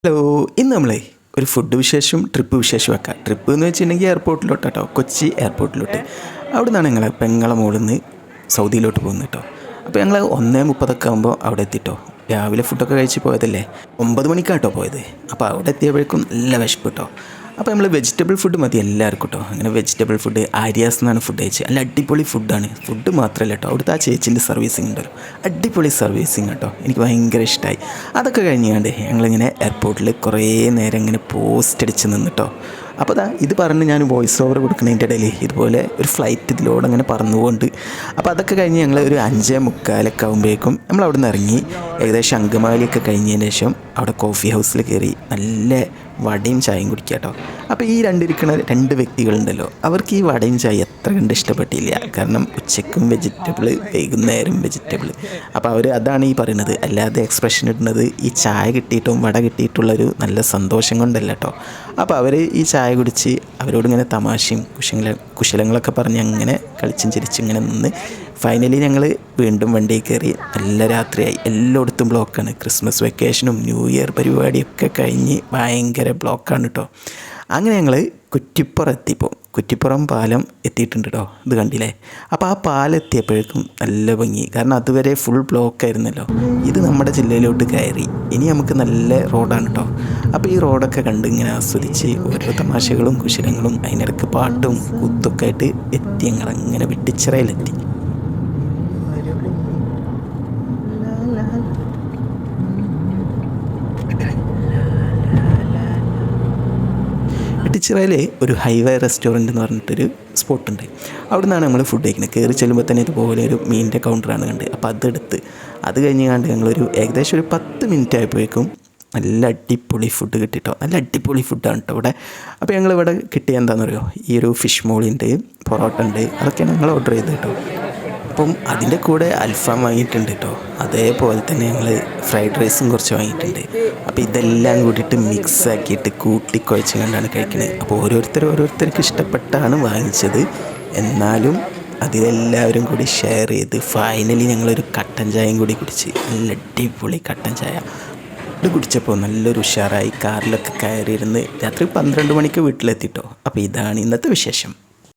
Hello, ഇന്ന് നമ്മളെ ഒരു ഫുഡ് വിശേഷം ട്രിപ്പ് വിശേഷം വെക്കാം. ട്രിപ്പ് എന്ന് വെച്ചിട്ടുണ്ടെങ്കിൽ എയർപോർട്ടിലോട്ട് കേട്ടോ, കൊച്ചി എയർപോർട്ടിലോട്ട്. അവിടെ നിന്നാണ് ഞങ്ങൾ പെങ്ങളെ മോളിൽ നിന്ന് സൗദിയിലോട്ട് പോകുന്നത് കേട്ടോ. അപ്പോൾ ഞങ്ങൾ 1:30 ആകുമ്പോൾ അവിടെ എത്തിട്ടോ. രാവിലെ ഫുഡൊക്കെ കഴിച്ച് പോയതല്ലേ, 9 മണിക്കാട്ടോ പോയത്. അപ്പോൾ അവിടെ എത്തിയപ്പോഴേക്കും നല്ല വിശപ്പ് കേട്ടോ. അപ്പോൾ നമ്മൾ വെജിറ്റബിൾ ഫുഡ് മതി എല്ലാവർക്കും കേട്ടോ. അങ്ങനെ വെജിറ്റബിൾ ഫുഡ് ആര്യാസ് എന്നാണ് ഫുഡ് കഴിച്ചത്. നല്ല അടിപൊളി ഫുഡാണ്. ഫുഡ് മാത്രമല്ല കേട്ടോ, അവിടുത്തെ ആ ചേച്ചിൻ്റെ സർവീസിങ് ഉണ്ടല്ലോ, അടിപൊളി സർവീസിങ് കേട്ടോ. എനിക്ക് ഭയങ്കര ഇഷ്ടമായി. അതൊക്കെ കഴിഞ്ഞാണ്ട് ഞങ്ങളിങ്ങനെ എയർപോർട്ടിൽ കുറേ നേരം ഇങ്ങനെ പോസ്റ്റ് അടിച്ച് നിന്നിട്ടോ. അപ്പോൾ ഇത് പറഞ്ഞ് ഞാൻ വോയിസ് ഓവർ കൊടുക്കുന്നതിൻ്റെ ഇടയിൽ ഇതുപോലെ ഒരു ഫ്ലൈറ്റ് ഇതിലൂടെ അങ്ങനെ പറന്നുകൊണ്ട്, അപ്പോൾ അതൊക്കെ കഴിഞ്ഞ് ഞങ്ങൾ ഒരു 5:45 ആകുമ്പോഴേക്കും നമ്മൾ അവിടെ നിന്ന് ഇറങ്ങി. ഏകദേശം അങ്കമാലിയൊക്കെ കഴിഞ്ഞതിന് ശേഷം അവിടെ കോഫി ഹൗസിൽ കയറി നല്ല വടയും ചായയും കുടിക്കുക കേട്ടോ. അപ്പോൾ ഈ ഇരിക്കുന്ന 2 വ്യക്തികളുണ്ടല്ലോ, അവർക്ക് ഈ വടയും ചായ എത്ര കണ്ട് ഇഷ്ടപ്പെട്ടില്ല. കാരണം ഉച്ചയ്ക്കും വെജിറ്റബിൾ, വൈകുന്നേരം വെജിറ്റബിൾ. അപ്പോൾ അവർ അതാണ് ഈ പറയുന്നത്. അല്ലാതെ എക്സ്പ്രഷൻ ഇടുന്നത് ഈ ചായ കിട്ടിയിട്ടും വട കിട്ടിയിട്ടുള്ളൊരു നല്ല സന്തോഷം കൊണ്ടല്ല കേട്ടോ. അപ്പോൾ അവർ ഈ ചായ കുടിച്ച് അവരോടിങ്ങനെ തമാശയും കുശലങ്ങളൊക്കെ പറഞ്ഞ് അങ്ങനെ കളിച്ചും ചിരിച്ചും ഇങ്ങനെ നിന്ന് ഫൈനലി ഞങ്ങൾ വീണ്ടും വണ്ടിയിൽ കയറി. നല്ല രാത്രിയായി, എല്ലായിടത്തും ബ്ലോക്കാണ്. ക്രിസ്മസ് വെക്കേഷനും ന്യൂ ഇയർ പരിപാടിയൊക്കെ കഴിഞ്ഞ് ഭയങ്കര ബ്ലോക്കാണ് കേട്ടോ. അങ്ങനെ ഞങ്ങൾ കുറ്റിപ്പുറം എത്തിയപ്പോൾ കുറ്റിപ്പുറം പാലം എത്തിയിട്ടുണ്ട് കേട്ടോ. ഇത് കണ്ടില്ലേ? അപ്പോൾ ആ പാലം എത്തിയപ്പോഴേക്കും നല്ല ഭംഗി. കാരണം അതുവരെ ഫുൾ ബ്ലോക്കായിരുന്നല്ലോ. ഇത് നമ്മുടെ ജില്ലയിലോട്ട് കയറി. ഇനി നമുക്ക് നല്ല റോഡാണ് കേട്ടോ. അപ്പോൾ ഈ റോഡൊക്കെ കണ്ട് ഇങ്ങനെ ആസ്വദിച്ച് ഓരോ തമാശകളും കുശലങ്ങളും അതിനിടയ്ക്ക് പാട്ടും കുത്തൊക്കെ ആയിട്ട് എത്തി. ഞങ്ങളങ്ങനെ വെട്ടിച്ചിറയിലെത്തി. വെട്ടിച്ചിറയിൽ ഒരു ഹൈവേ റെസ്റ്റോറൻറ്റ് എന്ന് പറഞ്ഞിട്ടൊരു സ്പോട്ടുണ്ട്. അവിടെ നിന്നാണ് നമ്മൾ ഫുഡ് കഴിക്കുന്നത്. കയറി ചെല്ലുമ്പോൾ തന്നെ ഇതുപോലെ ഒരു മീനിൻ്റെ കൗണ്ടറാണ് കണ്ടത്. അപ്പോൾ അതെടുത്ത് അത് കഴിഞ്ഞ് കണ്ട് ഞങ്ങളൊരു ഏകദേശം ഒരു 10 മിനിറ്റ് ആയപ്പോഴേക്കും നല്ല അടിപൊളി ഫുഡ് കിട്ടിട്ടോ. നല്ല അടിപൊളി ഫുഡാണ് കേട്ടോ ഇവിടെ. അപ്പോൾ ഞങ്ങളിവിടെ കിട്ടിയ എന്താണെന്ന് പറയുമോ, ഈ ഒരു ഫിഷ് മോളിയുണ്ട്, പൊറോട്ട ഉണ്ട്, അതൊക്കെയാണ് ഞങ്ങൾ ഓർഡർ ചെയ്തത് കേട്ടോ. അപ്പം അതിൻ്റെ കൂടെ അൽഫാം വാങ്ങിയിട്ടുണ്ട് കേട്ടോ. അതേപോലെ തന്നെ ഞങ്ങൾ ഫ്രൈഡ് റൈസും കുറച്ച് വാങ്ങിയിട്ടുണ്ട്. അപ്പോൾ ഇതെല്ലാം കൂടിയിട്ട് മിക്സ് ആക്കിയിട്ട് കൂട്ടിക്കുഴച്ച് കണ്ടാണ് കഴിക്കുന്നത്. അപ്പോൾ ഓരോരുത്തർക്ക് ഇഷ്ടപ്പെട്ടാണ് വാങ്ങിച്ചത്. എന്നാലും അതിലെല്ലാവരും കൂടി ഷെയർ ചെയ്ത് ഫൈനലി ഞങ്ങളൊരു കട്ടൻ ചായയും കൂടി കുടിച്ച്. നല്ല അടിപൊളി കട്ടൻ ചായ ഇത് കുടിച്ചപ്പോൾ നല്ലൊരു ഉഷാറായി. കാറിലൊക്കെ കയറിയിരുന്ന് രാത്രി 12 മണിക്ക് വീട്ടിലെത്തിട്ടോ. അപ്പോൾ ഇതാണ് ഇന്നത്തെ വിശേഷം.